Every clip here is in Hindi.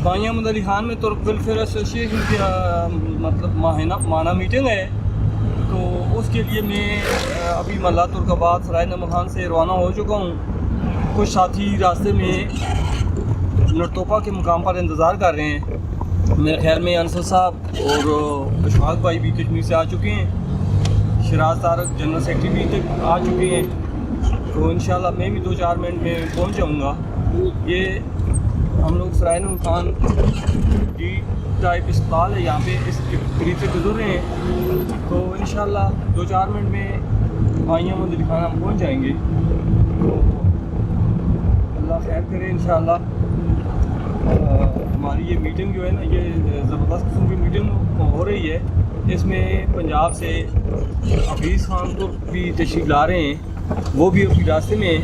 बाई अहमद अली खान में तुर्क वेलफेयर एसोसिएशन की मतलब माना मीटिंग है। तो उसके लिए मैं अभी मल्ला तुर्काबाद सराय नमर खान से रवाना हो चुका हूँ। कुछ साथी रास्ते में नरतोपा के मुकाम पर इंतज़ार कर रहे हैं। मेरे ख्याल में अंसर साहब और अशफाक भाई भी कश्मीर से आ चुके हैं। शराज तारक जनरल सेक्रेटरी भी तक आ चुके हैं। तो इंशाल्लाह मैं भी 2-4 मिनट में पहुंच जाऊंगा। ये हम लोग सराय नमर खान डी टाइप अस्पताल है, यहाँ पे इस करीब से गुजर रहे हैं। तो इंशाल्लाह 2-4 मिनट में बाई अहमद अली खान हम पहुँच जाएंगे। तो अल्लाह खैर करे इंशाल्लाह। हमारी ये मीटिंग जो है ना, ये ज़बरदस्त किस्म की मीटिंग हो रही है। इसमें पंजाब से हफीज़ खान को भी तशरीफ़ ला रहे हैं, वो भी अपनी रास्ते में हैं।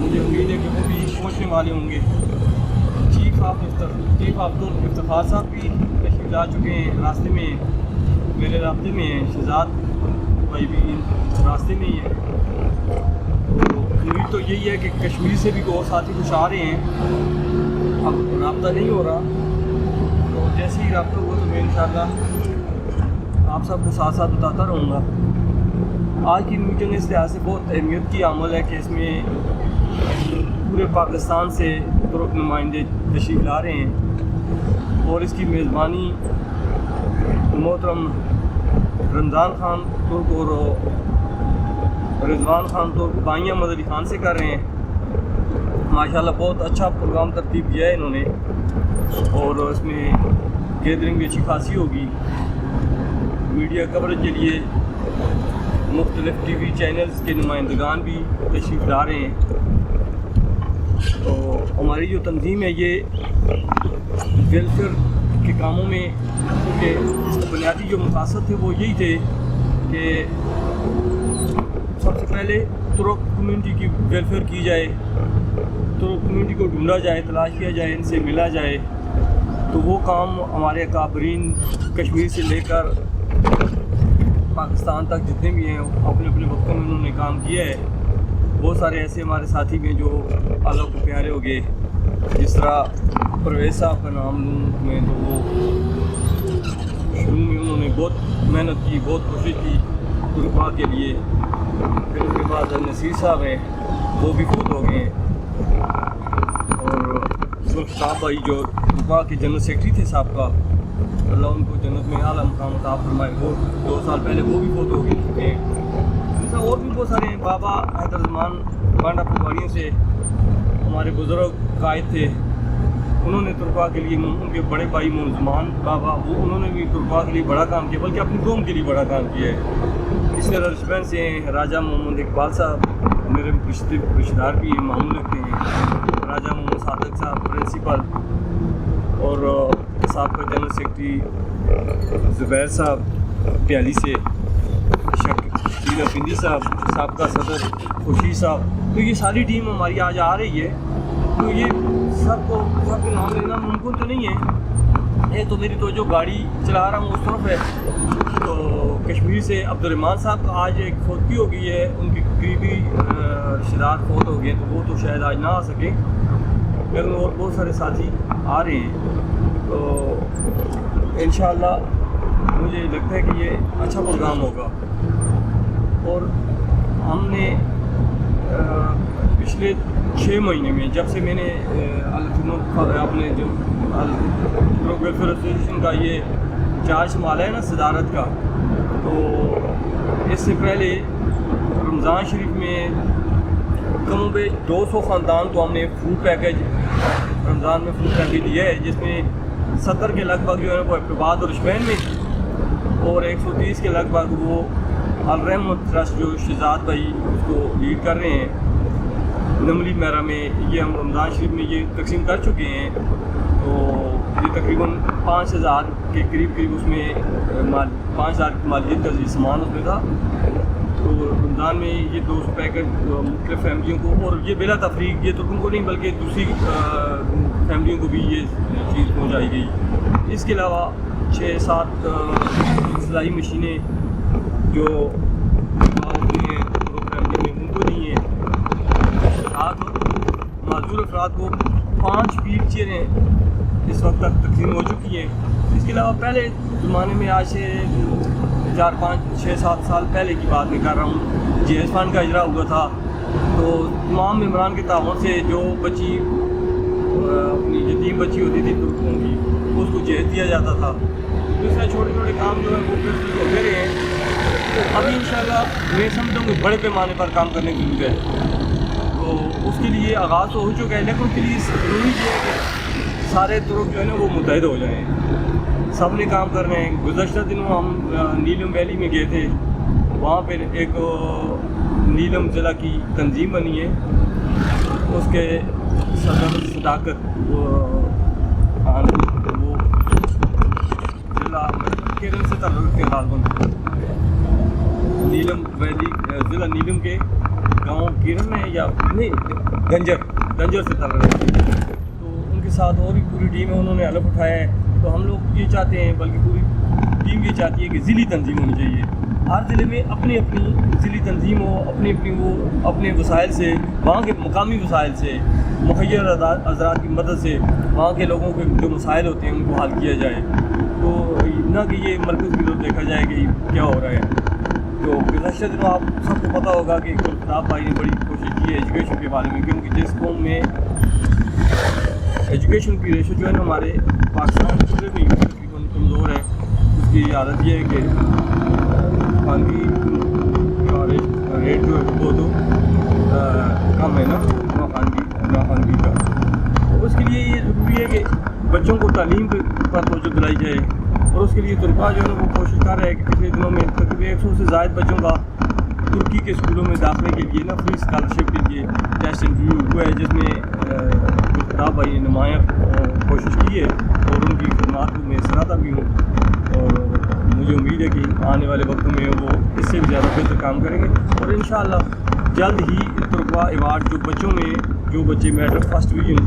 मुझे उम्मीद है कि वो भी पहुँचने वाले होंगे। चीफ ऑफ इफ्तिखार साहब भी तशरीफ़ ला चुके हैं, रास्ते में मेरे रास्ते में हैं। शहजाद भाई भी रास्ते में ही है। तो उम्मीद तो यही है कि कश्मीर से भी और साथी कुछ आ रहे हैं। अब रब्ता नहीं हो रहा, तो जैसे ही रब्ता हुआ तो मैं इंशाल्लाह आप सबको साथ साथ बताता रहूँगा। आज की मीटिंग इस लिहाज से बहुत अहमियत की अमल है कि इसमें पूरे पाकिस्तान से तुर्क नुमाइंदे तशरीफ़ ला रहे हैं और इसकी मेज़बानी मोहतरम रमज़ान खान तुर्क और रिजवान खान तुर्क बाई अहमद अली खान से कर रहे हैं। माशाल्लाह बहुत अच्छा प्रोग्राम तरतीब किया है इन्होंने, और इसमें गैदरिंग भी अच्छी खासी होगी। मीडिया कवरेज के लिए मुख्तलिफ टीवी चैनल्स के नुमाइंदगान भी तशरीफ़ ला रहे हैं। तो हमारी जो तंजीम है ये वेलफेयर के कामों में, क्योंकि इसका बुनियादी जो मकसद थे वो यही थे कि सबसे पहले तुर्क कम्यूनिटी की वेलफेयर की जाए, तुर्क कम्यूनिटी को ढूंढा जाए, तलाश किया जाए, इनसे मिला जाए। तो वो काम हमारे अकाबरीन कश्मीर से लेकर पाकिस्तान तक जितने भी हैं अपने अपने वक्तों में उन्होंने काम किया है। बहुत सारे ऐसे हमारे साथी में जो अल्लाह को प्यारे हो गए, जिस तरह परवेज़ साहब का नाम लूँ मैं तो वो शुरू में उन्होंने बहुत मेहनत की, बहुत कोशिश की तुर्कवा के लिए। फिर उसके बाद नसीर साहब हैं, वो भी फौत हो गए हैं। और साहब भाई जो तुर्कवा के जनरल सेक्रेटरी थे साहब का, अल्लाह उनको जन्नत में आला मकाम अता फरमाए, वो 2 साल पहले वो भी फौत हो गए हैं। ऐसा और भी बहुत सारे हैं। बाबा हैदरजमान बांडा फुलवाड़ियों से हमारे बुज़ुर्ग कायद थे, उन्होंने तुर्कवा के लिए, उनके बड़े भाई मुज़मान बाबा, वो उन्होंने भी तुर्कवा के लिए बड़ा काम किया, बल्कि अपनी कौम के लिए बड़ा काम किया है। इस तरह रिश्वैन से राजा मोहम्मद इकबाल साहब मेरे रिश्तेदार भी मामूल लगते हैं। राजा मोहम्मद सादक साहब प्रिंसिपल, और साहब का जनरल सेक्रेटरी ज़ुबैर साहब प्याली से, शकील अफिंदी साहब का सदर खुशी साहब। तो ये सारी टीम हमारी आज आ रही है। तो ये सबके नाम लेना मुमकिन तो नहीं है। एक तो मेरी तो जो गाड़ी चला रहा हूँ उस तरफ है। तो कश्मीर से अब्दुर्रहमान साहब का आज एक फौतगी हो गई है, उनके करीबी रिश्तेदार फौत हो गए, तो वो तो शायद आज ना आ सके, लेकिन और बहुत सारे साथी आ रहे हैं। तो इंशाअल्लाह मुझे लगता है कि ये अच्छा प्रोग्राम होगा। और हमने पिछले 6 महीने में, जब से मैंने अपने जो तुर्क वेलफेयर एसोसिएशन का ये चार्ज संभाला है ना सदारत का, तो इससे पहले रमज़ान शरीफ में कम बे 200 ख़ानदान को हमने फूड पैकेज रमज़ान में फूड पैकेज दिया है, जिसमें 70 के लगभग जो है वो इब्तिबाद और रिश्वैन में, और 130 के लगभग वो अलरहमत ट्रस्ट जो शहजाद भाई उसको लीड कर रहे हैं नमली मेरा में, ये हम रमज़ान शरीफ में ये तकसीम कर चुके हैं। तो ये तकरीबन 5000 के करीब उसमें 5000 की मालियत का सामान उसमें था। तो रमज़ान में ये 200 पैकेट मुख्तलिफ फैमिलियों को, और ये बिला तफरीक, ये तुर्कों को नहीं बल्कि दूसरी फैमिलियों को भी ये चीज़ पहुँचाई गई। इसके अलावा 6-7 सिलाई मशीनें जो होती हैं फैमिली में उनको दी हैं। साथ माजूर अफराद को 5 व्हील चेयरें इस वक्त तक तकसीम हो चुकी हैं। इसके अलावा पहले ज़माने में, आज से 4, 5, 6, 7 साल पहले की बात मैं कर रहा हूँ, जहेज़ फंड का इजरा हुआ था। तो तमाम मेम्बरान के ताउन से जो बच्ची अपनी यतीम बच्ची होती थी तुर्कों की, उसको जहेज दिया जाता था। दूसरा छोटे छोटे काम जो है वो होते रहे हैं। तो अभी इंशाल्लाह मैं समझता हूँ कि बड़े पैमाने पर काम करने की ज़रूरत है। तो उसके लिए आगाज़ तो हो चुका है, लेकिन उसके लिए ज़रूरी है कि सारे तुर्क जो है ना वो मुतहद हो जाएँ, सब ने काम कर रहे हैं। गुज़श्ता दिनों हम नीलम वैली में गए थे, वहाँ पर एक नीलम ज़िला की तंजीम बनी है, उसके सदर सदाकत वो ज़िला केरल से ताल्लुक़ के गालबन नीलम वैली ज़िला नीलम के गांव केरल में या नहीं गंजर से ताल्लुक़ है। तो उनके साथ और भी पूरी टीम है, उन्होंने हलफ उठाया है। तो हम लोग ये चाहते हैं, बल्कि पूरी टीम ये चाहती है कि ज़िली तंजीम होनी चाहिए। हर ज़िले में अपनी अपनी ज़िली तंजीम हो, अपने वसाइल से, वहाँ के मकामी वसाइल से, मुखय्यर हज़रात की मदद से वहाँ के लोगों के जो मसाइल होते हैं उनको हल किया जाए। तो ना कि ये मरकज़ की तरफ देखा जाए कि क्या हो रहा है। तो गुज़श्ता दिनों आप सबको पता होगा कि गुलफताब भाई ने बड़ी कोशिश की है एजुकेशन के बारे में, क्योंकि जिस कौम में एजुकेशन की रेशो जो है ना हमारे पाकिस्तान पूरे में तकरीबन कमज़ोर है, उसकी आदत ये है कि खानगी का रेट जो है वो तो कम है ना खानगी का। तो उसके लिए ये ज़रूरी है कि बच्चों को तालीम पर तवज्जो दिलाई जाए। और उसके लिए तुर्का जो है ना वो कोशिश कर रहा है कि पिछले दिनों में तकरीबन 100 से ज़ायद बच्चों का तुर्की के स्कूलों में दाखिले के लिए ना फ्री स्कॉलरशिप के लिए टेस्ट इंटरव्यू हुआ है, जिसमें गुलफताब भाई ने नुमाया कोशिश की है और उनकी खिदमत को मैं सराहता भी हूँ। और मुझे उम्मीद है कि आने वाले वक्त में वो इससे भी ज़्यादा बेहतर काम करेंगे। और इंशाअल्लाह जल्द ही तुर्का अवार्ड जो बच्चे मैट्रिक फर्स्ट डिवीज़न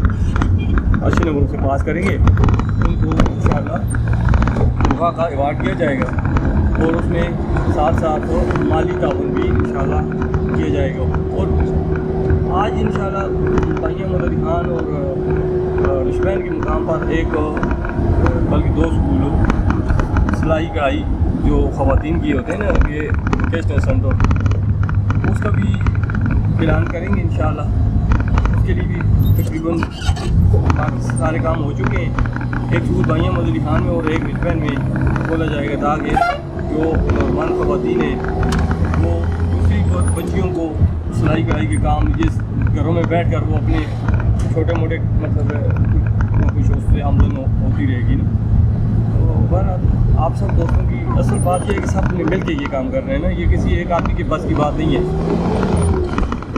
अच्छे नंबरों से पास करेंगे उनको इंशाअल्लाह तुर्का का अवार्ड दिया जाएगा। और उसमें साथ साथ माली ताउन भी इंशाअल्लाह किया जाएगा। और आज इंशाअल्लाह भाइया मदरी खान और रिश्वैन के मुकाम पर बल्कि 2 स्कूल सिलाई कढ़ाई जो ख़वातीन की होते हैं ना, ये वोकेशनल सेंटर, उसका भी ऐलान करेंगे इंशाअल्लाह। उसके लिए भी तकरीबन सारे काम हो चुके हैं। एक स्कूल भाइया मदरी खान में और एक रिश्वैन में खोला जाएगा, ताकि जो नौजवान ख़वातीन हैं वो दूसरी बच्चियों को सिलाई कढ़ाई के काम जिस घरों में बैठ कर वो अपने छोटे मोटे मतलब कुछ उससे आमदन होती रहेगी ना। तो बहरहाल आप सब दोस्तों की असल बात यह है कि सब मिल के ये काम कर रहे हैं ना, ये किसी एक आदमी के बस की बात नहीं है।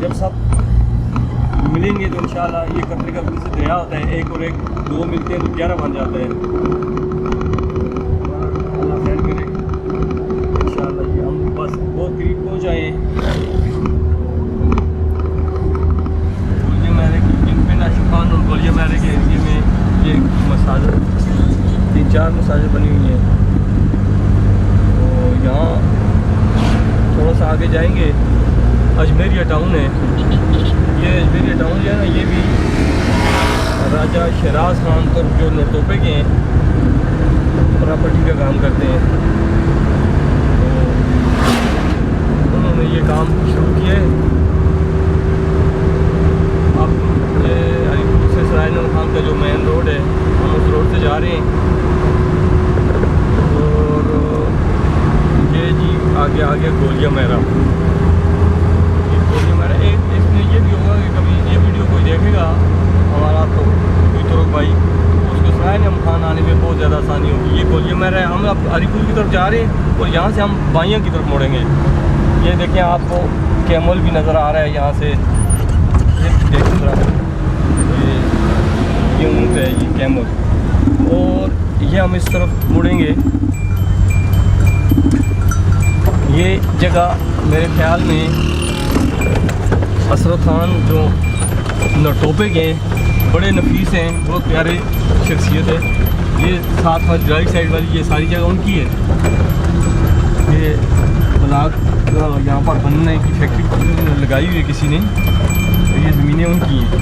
जब सब मिलेंगे तो इंशाअल्लाह ये कतरे का से दरिया होता है, एक और एक 2 मिलते हैं तो 11 बन जाता है। अल्लाह खैर करे इंशाअल्लाह, ये हम बस बहुत करीब पहुँच आए हैं। गोलिया महरे की पिंड आशिकान और गोलिया महरे के एरिए में ये मसाजिद 3-4 मसाजिद बनी हुई हैं। तो यहाँ थोड़ा सा आगे जाएंगे अजमेरिया टाउन है। ये अजमेरिया टाउन जो है ना, ये भी राजा शहराज खान तुर्क जो नरतोपे के हैं प्रॉपर्टी का काम करते हैं। तो उन्होंने ये काम शुरू किया है। अब अलीपुर से सरायनूर खान का जो मेन रोड है हम उस रोड से जा रहे हैं। और ये जी आगे गोलिया महरा, ये भी होगा कि कभी ये वीडियो कोई देखेगा हमारा तो कोई तुर्क भाई, उसको सरायनूर खान आने में बहुत ज़्यादा आसानी होगी। ये गोलिया महरा है, हम अब अलीपुर की तरफ जा रहे हैं और यहाँ से हम बाइयाँ की तरफ मुड़ेंगे। ये देखें आपको कैमल भी नज़र आ रहा है यहाँ से, ये देखें थोड़ा, ये ऊँट है ये कैमल। और ये हम इस तरफ मुड़ेंगे। ये जगह मेरे ख्याल में असरत खान जो नरतोपे के बड़े नफीस हैं, बहुत प्यारे शख्सियत है। ये साथ में राइट साइड वाली ये सारी जगह उनकी है। ये ब्लॉक यहाँ पर बनने की फैक्ट्री लगाई हुई है किसी ने। तो ये ज़मीनें उनकी हैं।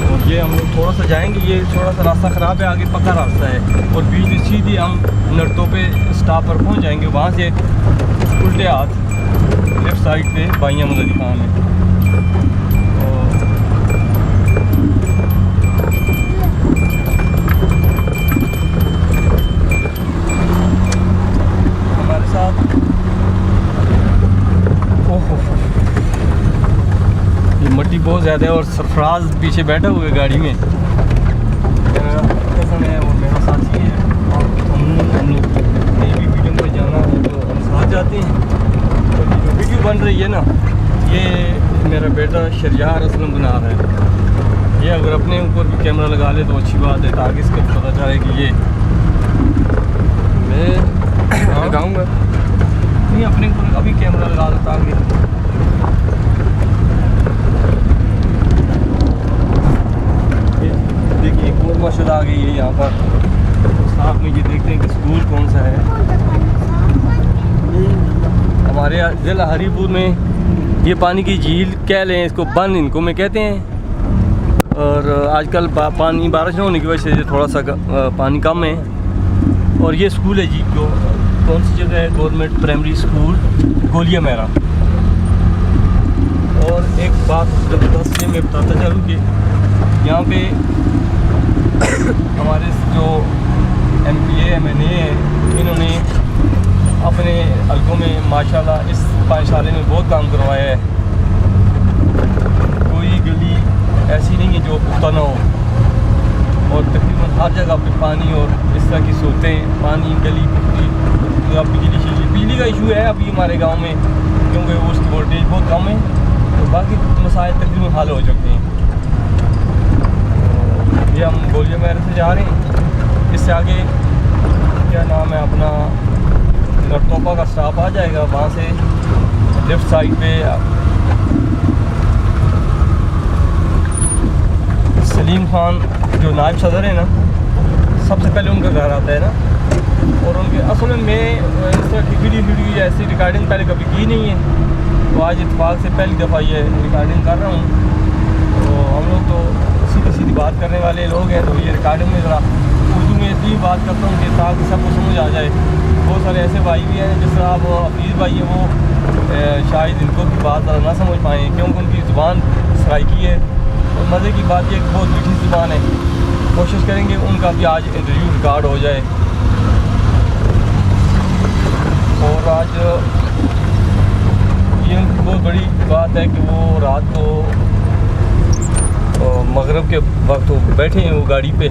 और ये हम लोग थोड़ा सा जाएंगे, ये थोड़ा सा रास्ता ख़राब है, आगे पक्का रास्ता है और बीच में सीधी हम नरतोपे स्टॉप पर पहुंच जाएंगे। वहाँ से उल्टे हाथ लेफ़्ट साइड पे बाइयाँ मुदरी खान है। हमारे साथ ओहो ये मट्टी बहुत ज़्यादा है और सरफराज पीछे बैठा हुआ है गाड़ी में, मेरा कज़न है और मेरा साथी है। और हम लोग कहीं भी वीडियो में जाना हो तो हम साथ जाते हैं। तो ये जो वीडियो बन रही है ना, ये मेरा बेटा शरियार असलम बना रहा है। ये अगर अपने ऊपर भी कैमरा लगा ले तो अच्छी बात है, ताकि इसको पता चले कि ये मैं लगाऊंगा नहीं, अपने ऊपर अभी कैमरा लगा दो ताकि देखिए एक और मस्जिद आ गई है यहाँ पर। तो साथ में ये देखते हैं कि स्कूल कौन सा है। हमारे ज़िला हरीपुर में ये पानी की झील कह लें, इसको बन इनको में कहते हैं। और आजकल पानी बारिश न होने की वजह से थोड़ा सा पानी कम है। और ये स्कूल है जी, जो कौन सी जगह है, गवर्नमेंट प्राइमरी स्कूल गोलिया मेरा। और एक बात ज़बरदस्त मैं बताता चलूँ कि यहाँ पे हमारे जो MPA MNA हैं, इन्होंने अपने हल्कों में माशाल्लाह इस 5 साल में बहुत काम करवाया है। कोई गली ऐसी नहीं है जो पुख्ता ना हो और तकरीबन हर जगह पे पानी और इस तरह की सूरतें, पानी गली पुख्ती, बिजली का इशू है अभी हमारे गांव में, क्योंकि उसकी वोल्टेज बहुत कम है। तो बाकी मसाइल तकरीबन हल हो चुके हैं। ये हम गोलिया मेरे से जा रहे हैं। इससे आगे क्या नाम है अपना नरतोपा का स्टॉप आ जाएगा, वहाँ से लेफ़्ट साइड पे सलीम खान जो नायब सदर है ना, सबसे पहले उनका घर आता है ना। और उनके असल में मैं इस तरह की वीडियो ऐसी रिकॉर्डिंग पहले कभी की नहीं है, तो आज इत्तेफाक से पहली दफ़ा ये रिकॉर्डिंग कर रहा हूँ। तो हम लोग तो सीधी बात करने वाले लोग हैं, तो ये रिकॉर्डिंग में ज़रा उर्दू में इसलिए बात करता हूँ कि ताकि सबको समझ आ जाए। बहुत सारे ऐसे भाई भी हैं, जिस तरह आप हफीज़ भाई हैं, वो शायद इनको की बात ज़रा ना समझ पाएँ, क्योंकि उनकी ज़ुबान सराइकी है। और मज़े की बात यह बहुत मीठी ज़ुबान है। कोशिश करेंगे उनका भी आज इंटरव्यू रिकॉर्ड हो जाए। और आज ये उनकी बहुत बड़ी बात है कि वो रात को मगरिब के वक्त वो बैठे हैं वो गाड़ी पे,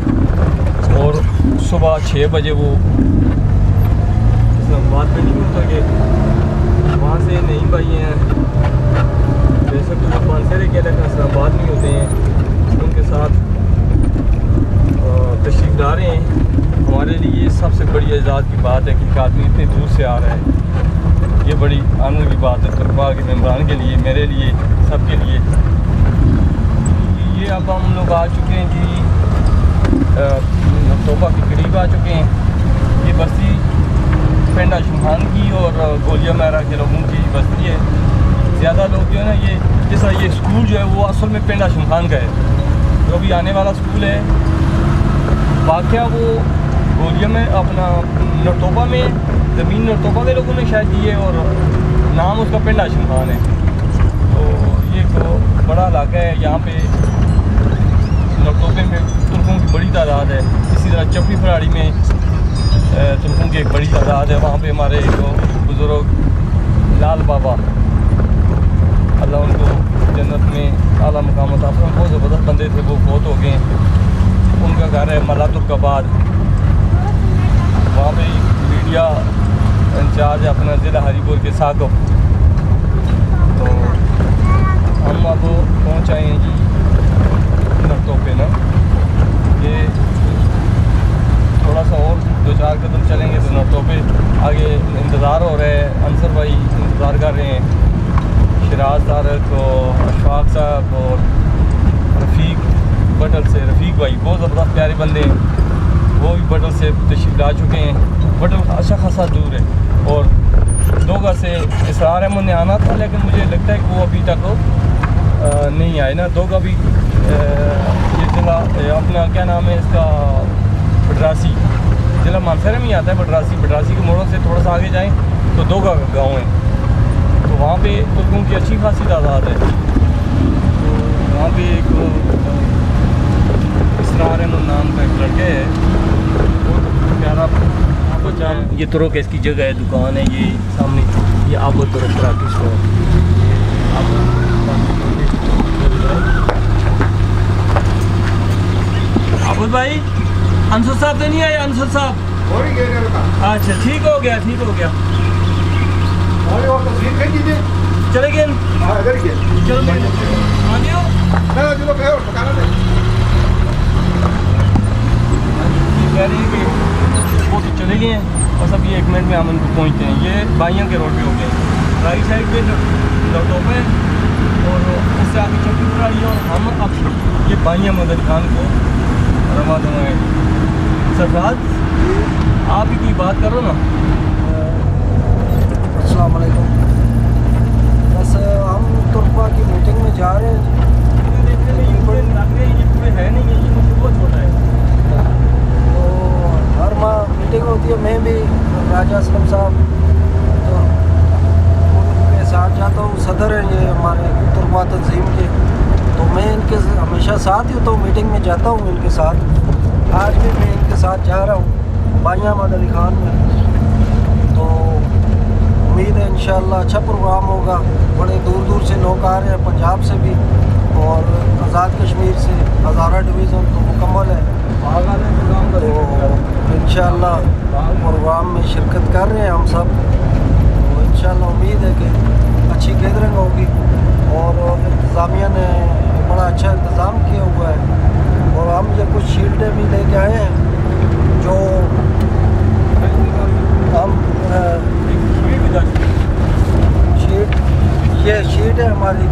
और सुबह 6 बजे वो इस्लामाबाद पे नहीं होता कि वहाँ से नहीं भाई हैं, जैसे कि वो मानसरे के लेकिन इस्लामाबाद नहीं होते हैं, उनके साथ तशरीफ़ ला रहे हैं। हमारे लिए सबसे बड़ी एजाज़ की बात है कि एक आदमी इतनी दूर से आ रहा है। ये बड़ी आनंद की बात है तलबा के मेम्बरान के लिए, मेरे लिए, सबके लिए। ये अब हम लोग आ चुके हैं जी तोबा के करीब आ चुके हैं। ये बस्ती पिंड आशुमान की और गोलिया मेरा के लोगों की बस्ती है। ज़्यादा लोग जो है ना, ये जैसा ये स्कूल जो है वो असल में पिंड आशुमान का है, जो भी आने वाला स्कूल है। वाक़या वो गोलिया में अपना नरतोबा में ज़मीन नरतोबा के लोगों ने शायद दी है और नाम उसका पिंड आशुमान है। तो ये तो बड़ा इलाका है, यहाँ पे नरतोबे में तुर्कों की बड़ी तादाद है। इसी तरह चपड़ी फराड़ी में तुर्कों की एक बड़ी तादाद है। वहाँ पे हमारे एक बुज़ुर्ग लाल बाबा, अल्लाह उनको जन्नत में आला मकाम अता फरमाए, बहुत ज़बरदस्त बंदे थे, वो बहुत हो गए। उनका घर है मलातुर्काबाद। वहाँ पे मीडिया इंचार्ज अपना ज़िला हरीपुर के साकब। तो हम अब पहुँच आए हैं जी नरतोपे ना। ये थोड़ा सा और 2-4 कदम चलेंगे तो नरतोपे आगे इंतज़ार हो रहा है। अंसर भाई इंतज़ार कर रहे हैं, शिराज तारक और अशफाक साहब और रफ़ीक बटल से, रफ़ीक भाई बहुत ज़बरदस्त प्यारे बंदे हैं, वो भी बटल से तशरीफ़ ला चुके हैं। बटल अच्छा खासा दूर है और 2 घर से इसरार अहमद ने आना था, लेकिन मुझे लगता है कि वो अभी तक नहीं आए ना, दो का भी ये जिला अपना क्या नाम है इसका, बडरासी, जिला मानसरे में ही आता है बडरासी के मोड़ों से थोड़ा सा आगे जाएं तो दो का गाँव है, तो वहाँ पे तुर्कों की अच्छी खासी तादाद है। तो वहाँ पे एक इसरार अहमद नाम का एक लड़के है, बहुत प्यारा आपको जान, ये तुर्क है, इसकी जगह है, दुकान है ये सामने, ये आपको तुर्क की स्टोर। आबुद भाई, अंसर साहब तो नहीं आए? अंसर साहब अच्छा, ठीक हो गया चले गए, चलो कह रहे हैं कि वो तो चले गए हैं, और सब ये 1 मिनट में हम उनको पहुँचते हैं। ये बाइयाँ के रोड पे हो गए, राइट साइड पे लौटोप है और उससे आगे चौकी पर आई है, और हम अब ये बाइयाँ मदद खान को रवा देंगे। सरफराज, आप ही कोई बात करो ना। अस्सलाम वालेकुम। बस हम तुर्पा की मीटिंग में जा रहे हैं। देखने में ये बड़े लग रहे हैं, ये पूरे है नहीं, ये मुझे बहुत छोटा है। तो हर माह मीटिंग होती है, मैं भी राजा असलम साहब तो उनके साथ जाता हूँ। सदर हैं ये हमारे तुर्पा तंजीम के, तो मैं इनके हमेशा साथ ही होता हूँ, मीटिंग में जाता हूँ इनके साथ। आज भी मैं इनके साथ जा रहा हूँ बाइयाँ अहमद अली खान में। तो उम्मीद है इंशाअल्लाह अच्छा प्रोग्राम होगा। बड़े दूर दूर से लोग आ रहे हैं, पंजाब से भी और आज़ाद कश्मीर से, हज़ारा डिवीज़न तो मुकम्मल है। तो इंशाअल्लाह प्रोग्राम में शिरकत कर रहे हैं हम सब। तो इंशाअल्लाह उम्मीद है कि अच्छी गैदरिंग होगी, और इंतज़ामिया ने बड़ा अच्छा इंतज़ाम किया हुआ है। और हम ये कुछ शील्डें भी लेके आए हैं जो हम शीट है हमारी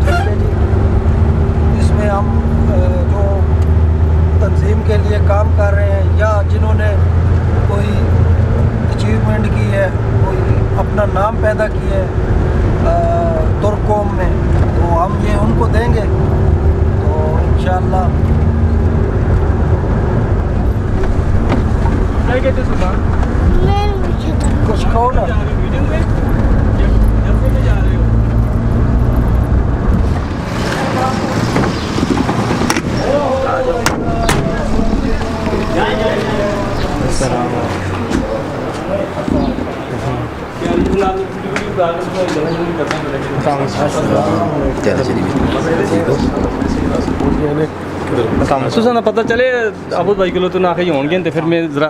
झंडे की, इसमें हम जो तंजीम के लिए काम कर रहे हैं या जिन्होंने कोई अचीवमेंट की है, कोई अपना नाम पैदा किया है तुर्क कौम में, तो हम ये उनको देंगे। तो इंशाअल्लाह कुछ कहो ना। तुसा ना पता चले आबुद भाई को तो ना कहीं होंगे, तो फिर मैं ज़रा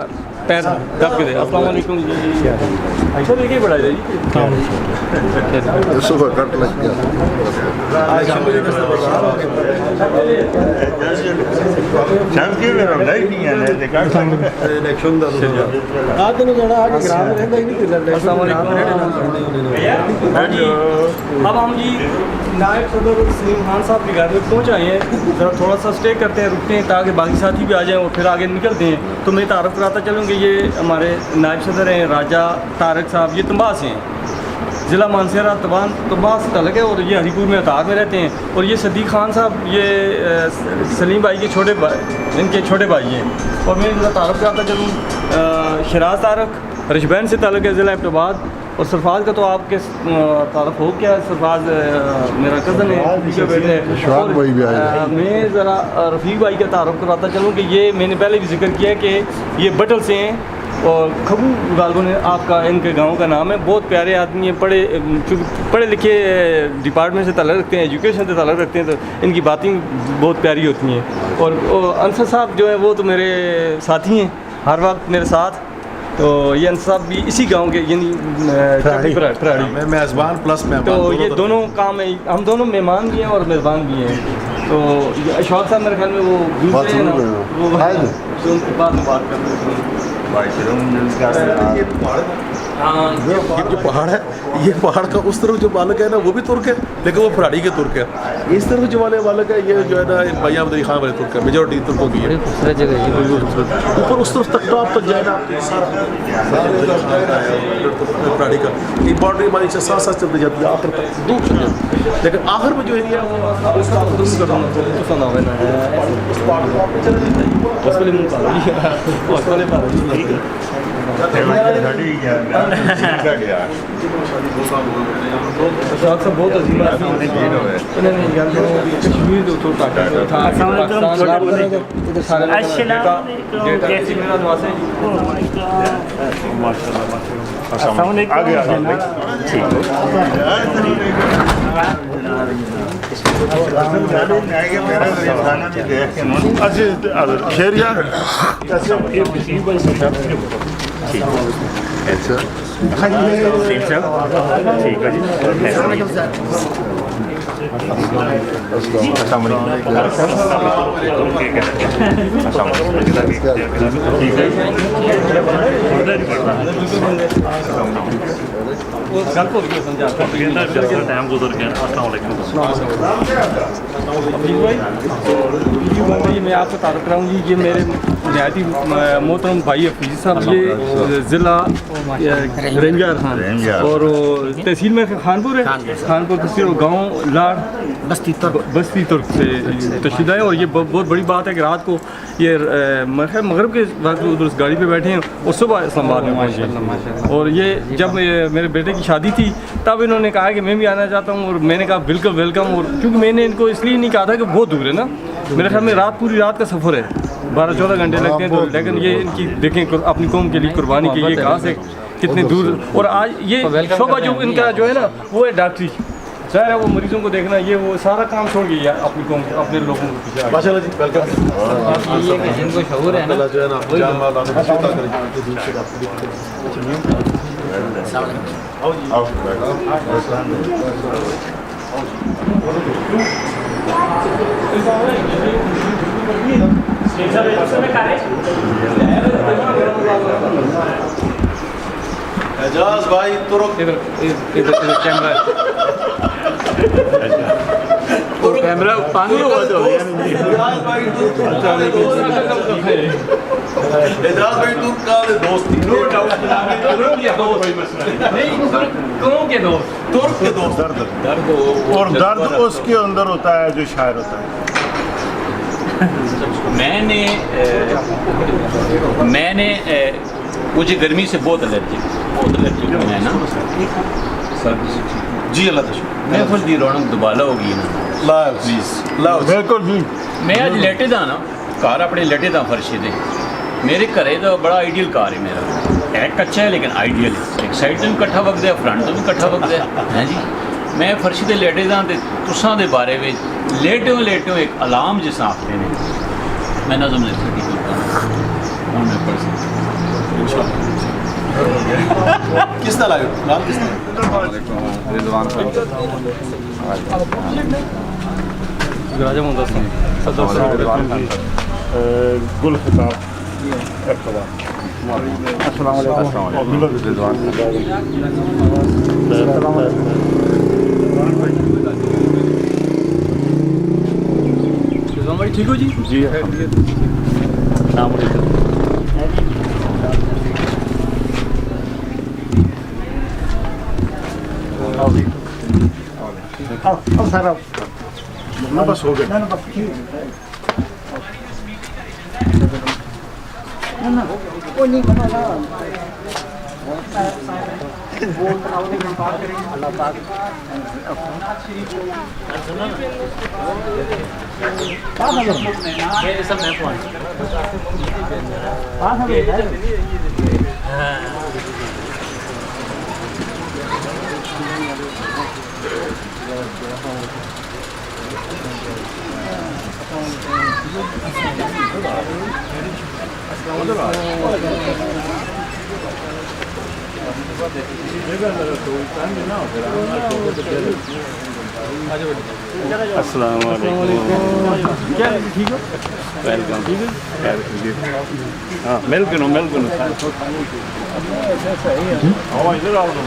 पैर दब के दे। अस्सलाम वालेकुम जी। अच्छा देखिए बड़ा जी सुबह कट लग गया। अब हम जी नायब सदर सलीम खान साहब के घर में पहुँच आए हैं। ज़रा थोड़ा सा स्टे करते हैं, रुकते हैं ताकि बाकी साथी भी आ जाएँ और फिर आगे निकलते हैं। तो मैं तारफ़ कराता चलूँगी, ये हमारे नायब सदर हैं राजा तारक साहब, ये तंबा से हैं, ज़िला मानसरा तंबा से तलक है, और ये हरीपुर में अतार में रहते हैं। और ये सदीक खान साहब ये सलीम भाई के छोटे भाई, इनके छोटे भाई हैं। और मैं ज़रा तारफ़ कराता चलूँ, शराज तारक रिशबैन से ताल्लुक़ है, ज़िला इब्टाबाद। और सरफराज का तो आपके तारफ़ हो क्या, सरफराज मेरा कज़न है, और मैं ज़रा रफ़ीक भाई का तारफ़ कराता चलूँ कि ये मैंने पहले भी जिक्र किया कि ये बटल से हैं, और खबू गालबो ने आपका इनके गांव का नाम है। बहुत प्यारे आदमी हैं, पढ़े लिखे डिपार्टमेंट से ताल्लुक़ रखते हैं, एजुकेशन से ताल्लुक़ रखते हैं, तो इनकी बातें बहुत प्यारी होती हैं। और अंसर साहब जो है वो तो मेरे साथी हैं, हर वक्त मेरे साथ। तो ये अंसर साहब भी इसी गांव के, यानी मैं मेज़बान प्लस मेहमान, तो ये दोनों काम है, हम दोनों मेहमान भी हैं और मेज़बान भी हैं। तो ये अशोक साहब मेरे ख्याल में वो दूसरे हैं ना, वो उनके बाद में बात कर रहे हैं। हाँ ये जो पहाड़ है, ये पहाड़ का उस तरफ जो मालिक है ना वो भी तुर्क है, लेकिन वो फराड़ी के तुर्क है। इस तरफ जो वाले मालिक है ये जो है ना भैया अब्दुल खान वाले तुर्क है, मेजोरिटी तुर्कों की है। खूबसूरत जगह है ऊपर उस तरफ तक टॉप तक जाए ना फराड़ी का ये बाउंड्री हमारी से साथ साथ चलती जाती है आखिर तक दूर तक जाती है। लेकिन आखिर में जो एरिया वो उसका उस पहाड़ को आप चले जाइए बहुत अजीब कश्मीर तो टाइम गुजर गया। मैं आपको तारुफ कराऊँ जी, ये मेरे नहायती मोहतरम भाई हफीज़ साहब, ये ज़िला रेंजर खान और तहसील में खानपुर है, खानपुर तहसील और गाँव लाड़ बस्ती तुर्क से तशरीफ़ आए। और ये बहुत बड़ी बात है कि रात को ये मगरब के वक्त उधर उस गाड़ी पे बैठे हैं और सुबह इस्लामाबाद में पहुँचे। और ये जब मेरे बेटे की शादी थी तब इन्होंने कहा कि मैं भी आना चाहता हूँ, और मैंने कहा बिल्कुल वेलकम। और क्योंकि मैंने इनको इसलिए नहीं कहा था कि बहुत दूर है ना, मेरे ख्याल में पूरी रात का सफ़र है, 12-14 घंटे लगते हैं। तो लेकिन ये इनकी देखें अपनी कौम के लिए कुर्बानी की, ये कहाँ से कितनी दूर। और आज ये शोभा जो इनका जो है ना वो है डॉक्टरी, ज़ाहिर है वो मरीजों को देखना, ये वो सारा काम छोड़ गई है अपनी कौम अपने लोगों को पीछे। माशाल्लाह जी, वेलकम। ये कि जिनको शऊर है ना जो है ना जान माल आने की चिंता करें। एजाज भाई तुर्क इधर कैमरा पानी एजाज भाई तुर्क एजाज भाई तुर्क का दोस्त थी, नो डाउट। कौन के दोस्त? तुर्क के दोस्त। दर्द और दर्द उसके अंदर होता है जो शायर होता है। मैंने मुझे गर्मी से बहुत एलर्जी है ना सर जी, अल्लाह का शुक्र। मैं फुल दी रौनक दुबाला होगी ना लाओ प्लीज लाओ। बिल्कुल जी। मैं आज लेटे था ना घर अपने लेटे था फर्शी दे, मेरे घरे तो बड़ा आइडियल कार है मेरा, एक कच्चा है लेकिन आइडियल है, एक साइड तो भी कट्ठा वगदा है, फ्रंट तो भी कट्ठा वगदा है जी। मैं फर्शी दे लेटे था तो तुसां दे बारे में लेटे एक अलार्म जिस आखते हैं मैं नज़म ने छड़ी हूँ मैं पढ़ सकता। किस तरह लाए नाम किस तरह? राजा मुंदर गुल खिताब भाई ठीक हो जी? जी बस हो गया। अस्सलाम वालेकुम। क्या ठीक हो? वेलकम। ठीक है। हाँ मिल गए। हाँ इधर आओ तुम।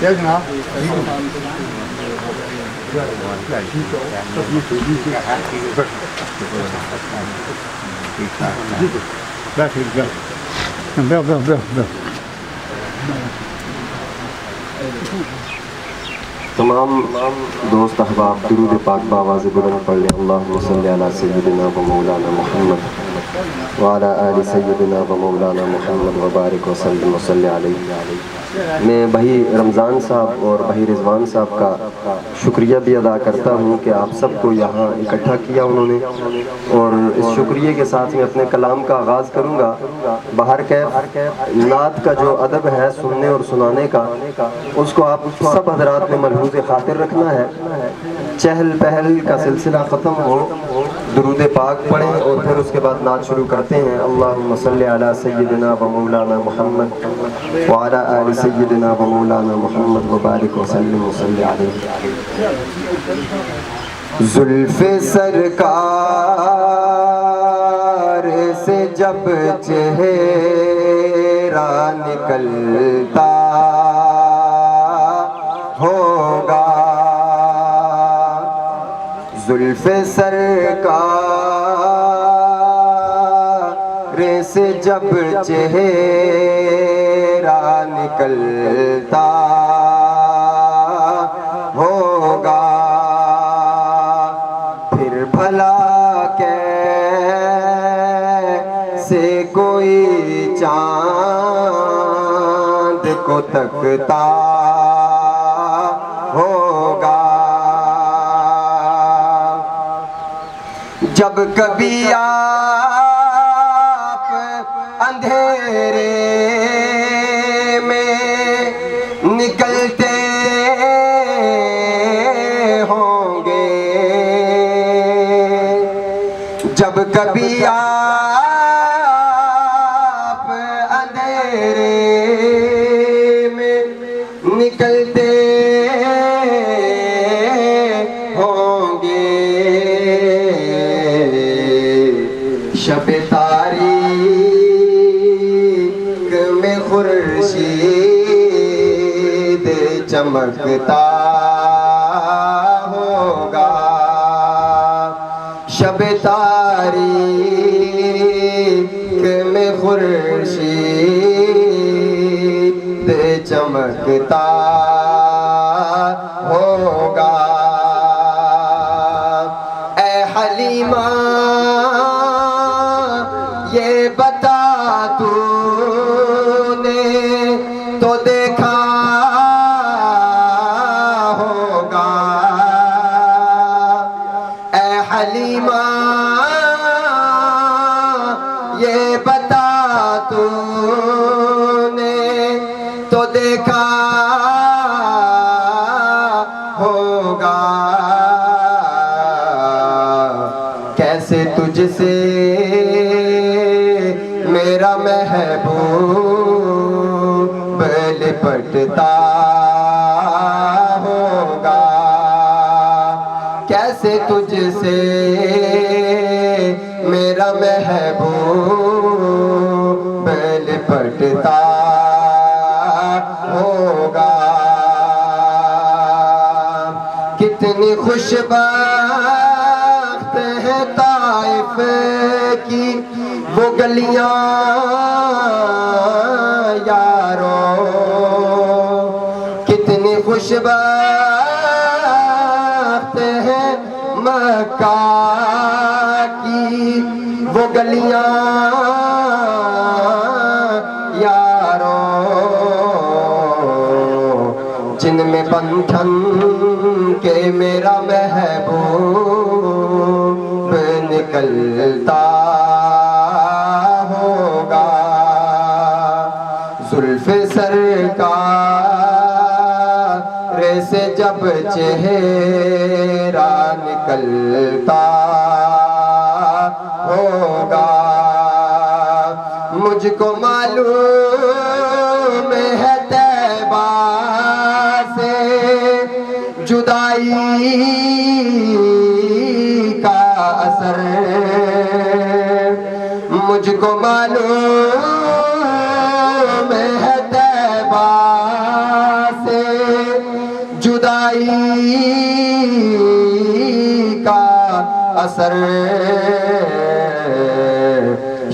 क्या जनाब? तमाम दोस्त अहबाब दुरूद पाक बावाज़ बुलंद पढ़ लें। अल्लाहुम्मा सल्लि अला सय्यिदिना व मौलाना मुहम्मद व अला आलि सय्यिदिना व मौलाना मुहम्मद व बारिक व सल्लिम व सल्लि अलैहि। मैं भाई रमज़ान साहब और भाई रिजवान साहब का शुक्रिया भी अदा करता हूँ कि आप सबको यहाँ इकट्ठा किया उन्होंने, और इस शुक्रिया के साथ मैं अपने कलाम का आगाज़ करूँगा। बाहर कैफ नात का जो अदब है सुनने और सुनाने का, उसको आप सब हज़रात ने मलहूज़ खातिर रखना है। चहल पहल का सिलसिला ख़त्म हो, दुरूद पाक पढ़ें और फिर उसके बाद नात शुरू करते हैं। अल्लाहुम्मा सल्लि अला सय्यिदिना व मौलाना मुहम्मद व अला आलि सय्यिदिना व मौलाना मुहम्मद व बारिक व सल्लिम व सल्लि अलैहि। जुल्फ़े सरकार से जब चेहरा निकलता होगा, जुल्फ़े सरकार से जब चेहरा निकलता होगा, फिर भला कैसे कोई चाँद को तकता होगा। जब कभी आप अंधेरे में निकलते होंगे, जब कभी आप अंधेरे में निकलते होंगे, शब तारीक में खुर्शीद चमकता होगा, शब तारीक में खुर्शीद चमकता होगा। ऐ हलीमा हलीमा ये बता तूने तो देखा होगा कैसे तुझसे मेरा महबूब लिपटता होगा, कैसे तुझसे मेरा महबूब लिपटता होगा। कितनी खुशबख्त है ताइफ की वो गलियां यारों, कितनी खुशबख्त है मक्का की वो गलियां यारों, जिनमें बंधन के मेरा महबूब निकलता होगा। जुल्फ़े सरकार से जब चेहरा निकलता होगा, मुझको मालूम है तैबा से जुदाई का असर, मुझको मालूम है तैबा से जुदाई का असर।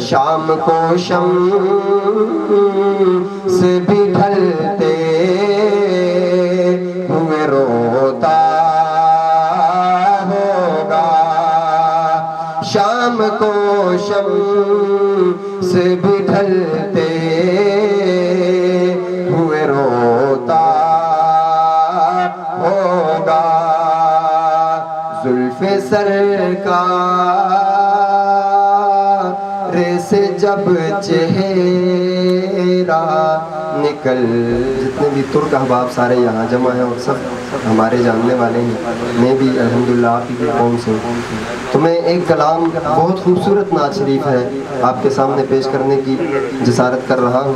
शाम को शम्स भी ढलते हुए रोता होगा, शाम को शम्स भी ढलते हुए रोता होगा। जुल्फ़े सरकार से जब चेहरा निकल, जितने भी तुर्क अहबाब सारे यहाँ जमा हैं और सब हमारे जानने वाले हैं, मैं भी अल्हम्दुलिल्लाह आप ही की कौम से हूँ। तो मैं एक कलाम बहुत खूबसूरत नात शरीफ है आपके सामने पेश करने की जसारत कर रहा हूँ।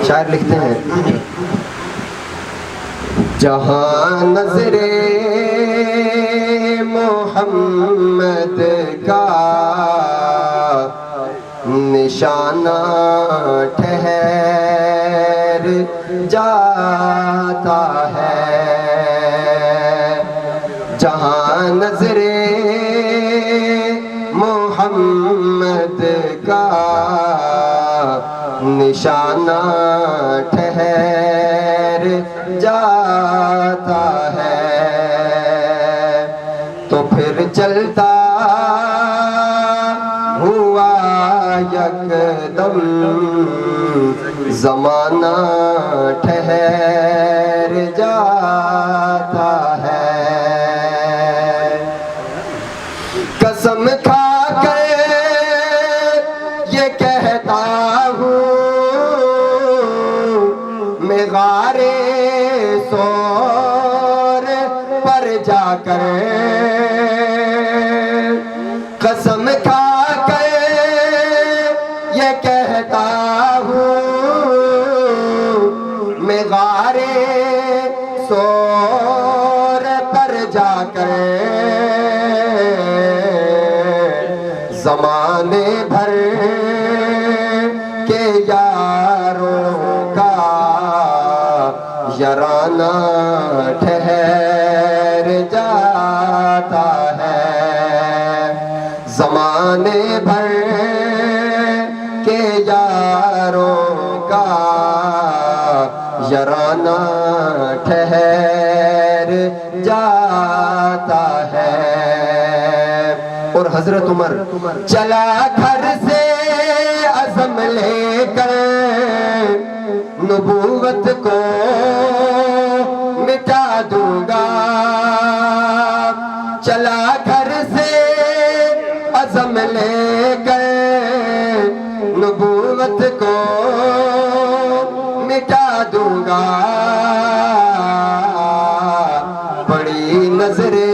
शायर लिखते हैं, जहाँ नज़रे मोहम्मद का निशाना ठहर जाता है, जहाँ नज़रे मोहम्मद का निशाना ठहर जाता है, तो फिर चलता हुआ यकदम ज़माना ठहर जाता है। कसम खाकर ये कहता हूँ मैं गारे सोर पर जाकर, कसम खाकर ये कहता हूँ मैं गारे सोर पर जाकर, ज़माने भर के यारों का यराना ठहर जाता है, ज़माने भर के यारों का यराना ठहर जाता है। और हजरत उमर चला घर से अज़म लेकर नबूवत को मिटा दूंगा, चला घर से कसम लेकर नबूवत को मिटा दूंगा। बड़ी नजरे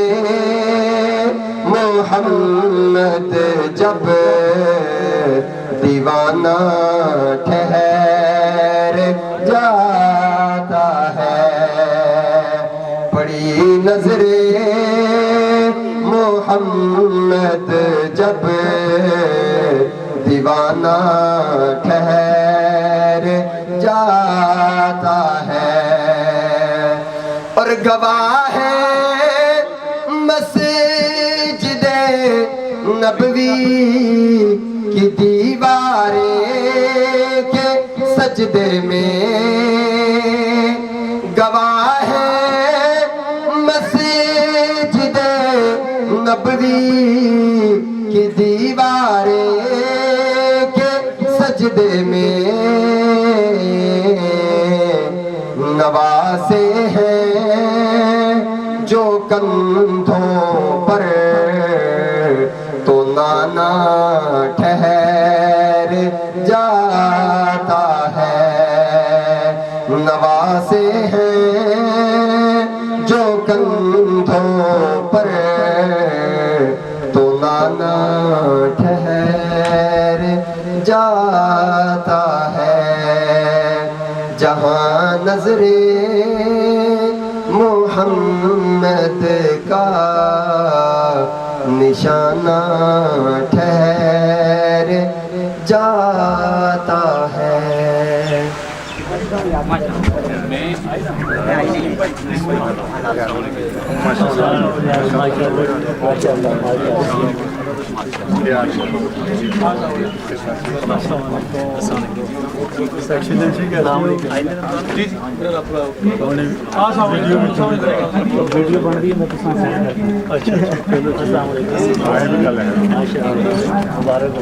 मोहम्मद जब दीवाना ठहर जाता है। बड़ी नजरे मोहम्मद जब दीवाना ठहर जाता है। और गवाह है मस्जिदे नबवी की दीवारें के सजदे में। गवाह है मस्जिदे नबवी की दीवारें के सजदे में। नवासे हैं जो कंधों पर तो नाना ठहर जाता है। नवासे हैं जो कंधों पर तो नाना ठहर जाता है। जहाँ नजरे मोहम्मद का निशाना ठहर जाता है। वीडियो बन रही है मैं मुबारक हो।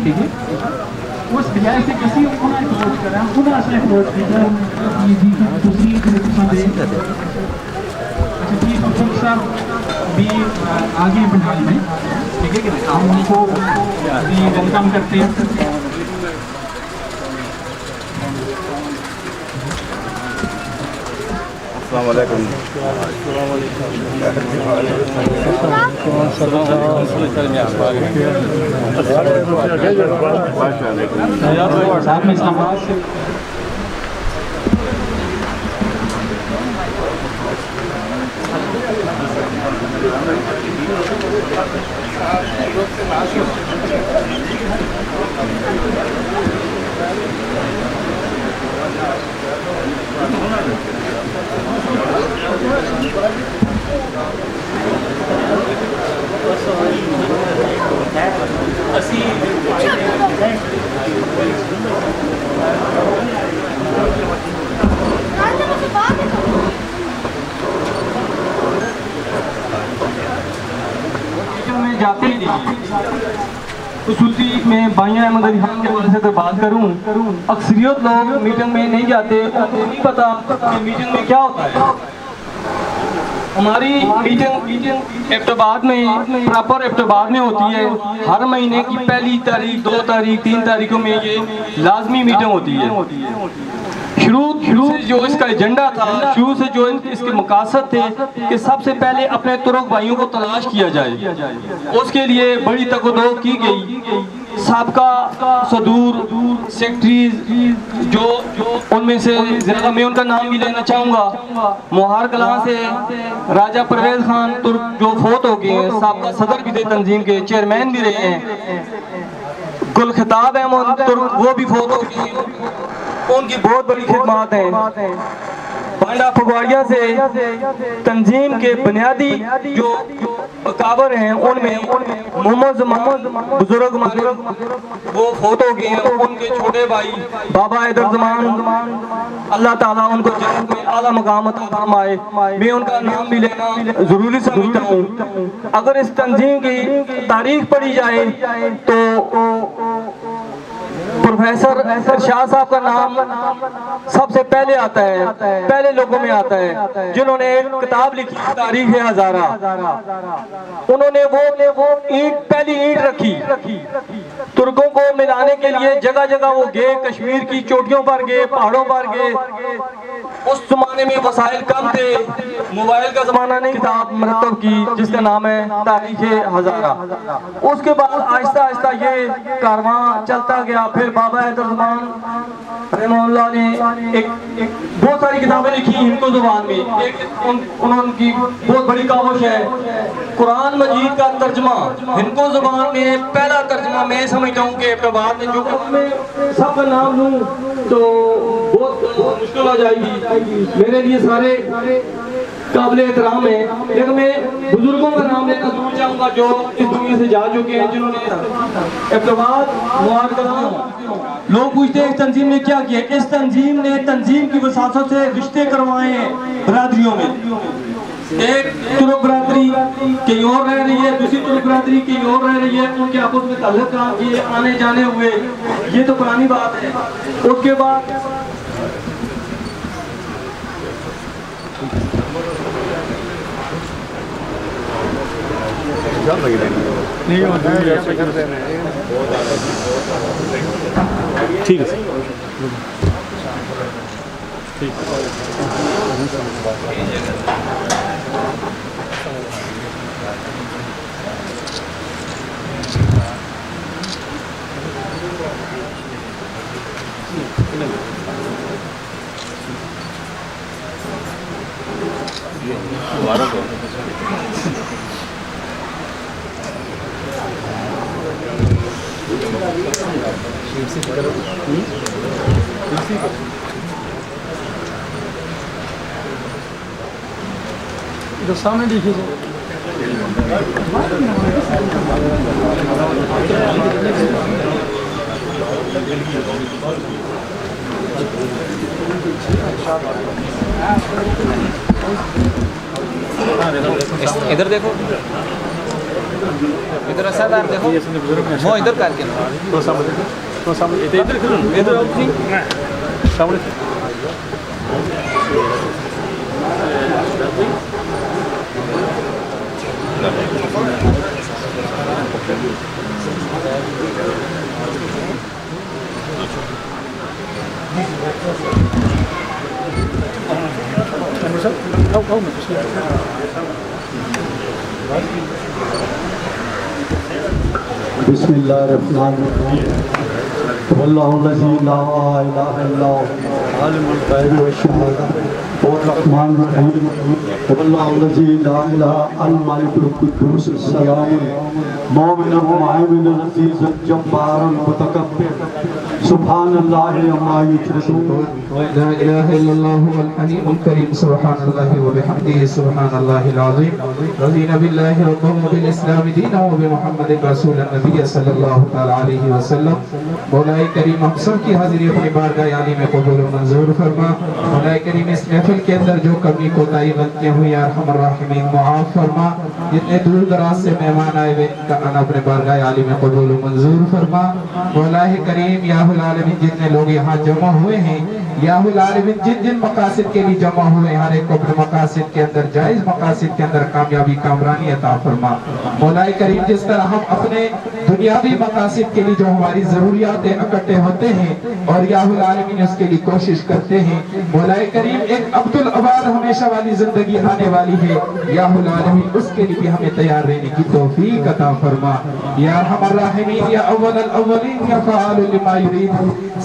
ठीक है उस बजाय से किसी अप्रोच करा खुदा से अप्रोच किया ये भी दूसरी पसंद है। अच्छा जी हम सब भी आगे बंगाल में ठीक है कि हम उनको वेलकम करते हैं। साथ में इस्लामाबाद से जाते ही तो सूची में बाइयां अहमद अली खान के बारे से तो बात करूं अक्सरियत लोग मीटिंग में नहीं जाते, उनको नहीं पता कि मीटिंग में क्या होता है। हमारी मीटिंग एबटाबाद में प्रॉपर एबटाबाद में होती है। हर महीने की पहली तारीख 2 तारीख 3 तारीखों में ये लाजमी मीटिंग होती है। शुरू से जो इसका एजेंडा था, शुरू से जो इसके मकासद थे कि सबसे पहले अपने तुर्क भाइयों को तलाश किया जाए, उसके लिए बड़ी तकदो की गई। साबका सदूर सेक्रेटरीज जो उनमें से ज़रा मैं उनका नाम भी लेना चाहूँगा। मोहार कलां से राजा परवेज़ खान तुर्क जो फोत हो गए हैं, साबका सदर भी थे तंजीम के, चेयरमैन भी रहे हैं। गुल खिताब अहमद तुर्क वो भी फोत हो गए हैं, उनकी बहुत बड़ी खिदमत है। बांडा फगवाड़िया से तंजीम के बुनियादी जो काबर हैं उनमें मोहम्मद जमान बुजुर्ग वो फोत हो गए हैं। उनके छोटे भाई बाबा हैदर जमान, अल्लाह ताला उनको जन्नत में आला मकाम अता फरमाए। मैं उनका नाम भी लेना जरूरी समझता हूँ। अगर इस तंजीम की तारीख पढ़ी जाए तो प्रोफेसर शाह साहब का नाम सबसे पहले आता है, पहले लोगों में आता है, जिन्होंने एक किताब लिखी तारीख हजारा। उन्होंने वो ईंट, पहली ईंट रखी। तुर्कों को मिलाने के लिए जगह जगह वो गए, कश्मीर की चोटियों पर गए, पहाड़ों पर गए। उस जमाने में वसाइल कम थे, मोबाइल का जमाना नहीं था। मरतब की जिसका नाम है तारीख हजारा। उसके बाद आहिस्ता आहिस्ता ये कारवां चलता गया। फिर बाबा हैदरमान रहमतुल्लाह ने एक बहुत सारी किताबें लिखी हिंदू जुबान में। एक उनकी बहुत बड़ी काविश है कुरान मजीद का तर्जमा हिंदू जुबान में। पहला तर्जमा मैं समझता हूँ कि प्रभात में जो मैं सबका नाम लूँ तो बहुत मुश्किल हो जाएगी मेरे लिए। सारे काबिल एहतराम है, लेकिन मैं बुजुर्गों का नाम लेना जरूर चाहूँगा जो इस दुनिया से जा चुके हैं, जिन्होंने इब्तिदात मुआरकत। लोग पूछते हैं इस तंजीम ने क्या किया। इस तंजीम ने तंजीम की वसासत से रिश्ते करवाए हैं बरादरियों में। एक तुर्क बरादरी कहीं और रह रही है, दूसरी तुर्क बरादरी कहीं और रह रही है, उनके आपस में ताल्लुक काम किए, आने जाने हुए, ये तो पुरानी बात है। उसके बाद ठीक है इधर सामने देखिए इधर देखो, इधर असरदार देखो, वो इधर करके इधर बिस्मिल्लाहिर्रहमानिर्रहीम वल्लाहुल्लज़ी ला इलाहा इल्लल्लाहु आलिमुल गैबि वश्शहादा अर्रहमानिर्रहीम वल्लाहुल्लज़ी ला इलाहा अल मालिकुल कुद्दूस अस्सलामुल मुमिनुल मुहैमिनुल अज़ीज़ुल जब्बारुल मुतकब्बिर सुब्हानल्लाहि अम्मा युशरिकून ला इलाहा इल्लल्लाहु वल हलीमुल करीम सुब्हानल्लाहि व बिहम्दिही सुब्हानल्लाहिल अज़ीम रज़ीना बिल्लाहि रब्बन व बिल इस्लाम दीना व बि मुहम्मदिन रसूलन नबी सल्लल्लाहु तआला अलैहि वसल्लम। मौलाए करीम हम सब की हाजिरी अपनी बारगाह आली में कबूल व मंजूर फरमा। मौलाए करीम इस महफिल के अंदर जो कमी कोताही गलतियां हुई या अरहमर राहिमीन मुआफ फरमा। जितने दूर दराज से मेहमान आए हुए इनका आना अपने बारगाह आली में कबूल व मंजूर फरमा। मौलाए करीम या आलमीन जितने लोग यहाँ जमा हुए हैं, या आलमीन जिन जिन मकासद के लिए जमा हुए, हर एक को अपने मकासद के अंदर, जायज मकासद के अंदर कामयाबी कामरानी अता फरमा। मौलाए करीम जिस तरह हम अपने दुनियावी मकासद के लिए जो हमारी जरूरियात इकट्ठे होते हैं और या आलमीन उसके लिए कोशिश करते हैं, मौलाए करीम एक अब्दुल अबाद हमेशा वाली जिंदगी आने वाली है, या आलमीन उसके लिए भी हमें तैयार रहने की तौफीक अता फरमा। या अरहमर राहिमीन या अव्वल अव्वलीन या फ़आलु लिमा युरीद,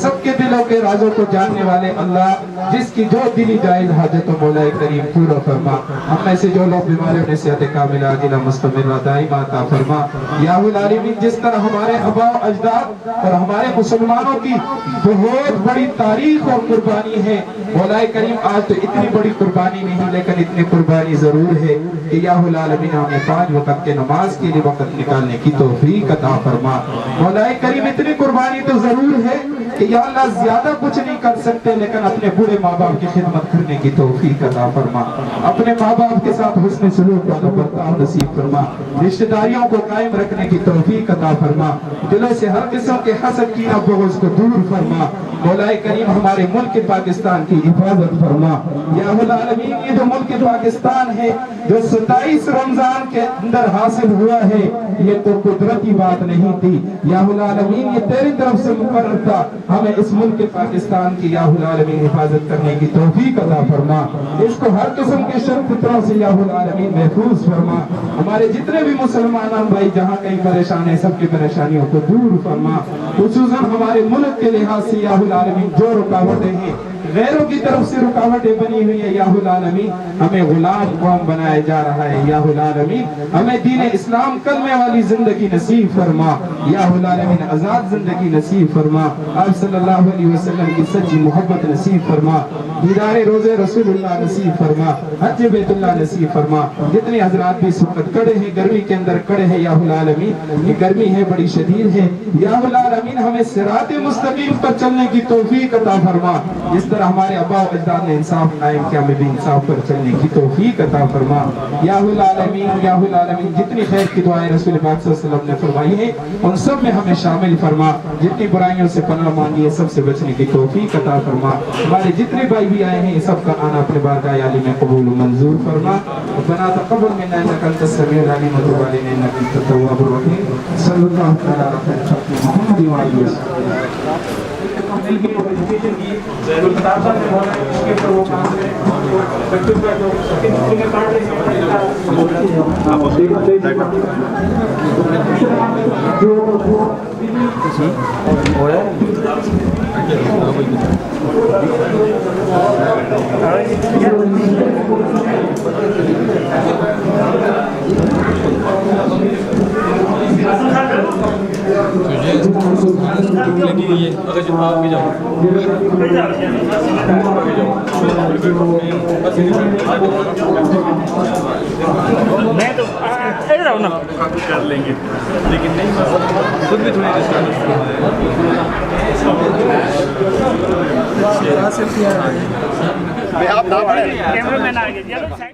सबके दिलों के राजों को जानने वाले अल्लाह, जिसकी जो दिली जायज हाजत हो मौलाए करीम पूरा फरमा। हम में से जो लोग बीमार होने से कामिला आजिला मुस्तमिला दाइमा अता फरमा। या आलमीन जिस तरह हमारे आबा अजदाद और हमारे मुसलमानों की बहुत बड़ी तारीख और कुर्बानी है, मौलाए करीम आज तो इतनी बड़ी कुर्बानी नहीं, लेकिन इतनी कुर्बानी जरूर है कि या आलमीन हमें 5 वक्त के नमाज के लिए वक्त निकालने की तौफीक अता फरमा। मौलाए करीम इतनी कुर्बानी तो जरूर है कि या अल्लाह ज्यादा कुछ नहीं कर सकते, लेकिन अपने बूढ़े माँ बाप की खिदमत करने की तौफीक अता फरमा। अपने माँ बाप के साथ हुस्न सलूक वाला बर्ताव नसीब फरमा। रिश्तेदारियों को कायम रखने की तौफीक अता फरमा। दिलों से हर किस्म के हसद कीना बुग़्ज़ को दूर फरमा। मौलाए करीम हमारे मुल्क पाकिस्तान की हिफाजत फरमा। या हुल आलमीन, ये जो मुल्क पाकिस्तान है जो 27 रमजान के अंदर हासिल हुआ है, ये तो कुदरती बात नहीं थी। या हुल आलमीन, ये तेरी तरफ से मुकर्रर था। हमें इस मुल्क पाकिस्तान की या हुल आलमीन हिफाजत करने की तौफीक अता फरमा। इसको हर किस्म के शर फितरों से या हुल आलमीन महफूज फरमा। हमारे जितने भी मुसलमान भाई जहाँ कहीं परेशान है, सबकी परेशानियों को दूर फरमा। खुसूसन हमारे मुल्क के लिहाज से या हुल आलमीन जो रुकावटें हैं, गैरों की तरफ से रुकावटें बनी हुई है, या हुल आलमीन हमें गुलाम कौम बनाया जा रहा है। या हुल आलमीन हमें दीन इस्लाम कलमे वाली जिंदगी नसीब फरमा। या हुल आलमीन आजाद जिंदगी नसीब फरमा। आप सल्लल्लाहु अलैहि वसल्लम की सच्ची मोहब्बत नसीब फरमा। दीदारे रोजे रसूलुल्लाह नसीब फरमा। हज बैतुल्लाह नसीब फरमा। जितने हजरात भी इस वक्त खड़े हैं, गर्मी के अंदर खड़े हैं, या हुल आलमीन ये गर्मी है बड़ी शदीद है, या हुल आलमीन हमें सिराते मुस्तकीम पर चलने की तौफीक अता फरमा। जिस तरह हमारे अब्बा व अजदाद ने इंसाफ कायम किया, हमें भी इंसाफ पर चलने की तौफीक अता फरमा। या हुल आलमीन, या हुल आलमीन जितनी खैर की दुआएं रसूल पाक सल्लल्लाहु अलैहि वसल्लम ने फरमाई है, उन सब में हमें शामिल फरमा। जितनी बुराइयों से पनाह मांगी है, सबसे बचने की तौफीक अता फरमा। हमारे जितने भाई भी आए हैं, सबका आना अपने बारगाह आली में कबूल मंजूर फरमा। रब्बना तक़ब्बल मिन्ना इन्नका अंतस समीउल अलीम व तुब अलैना इन्नका अंतत तव्वाबुर रहीम। सल्लल्लाहु अलैहि मुहम्मद व आलिहि वसल्लम। अगर जब आप भी जाओ मैं तो इधर आओ ना, कर लेंगे, लेकिन नहीं खुद भी थोड़ी आप कैमरा मैन आ गया।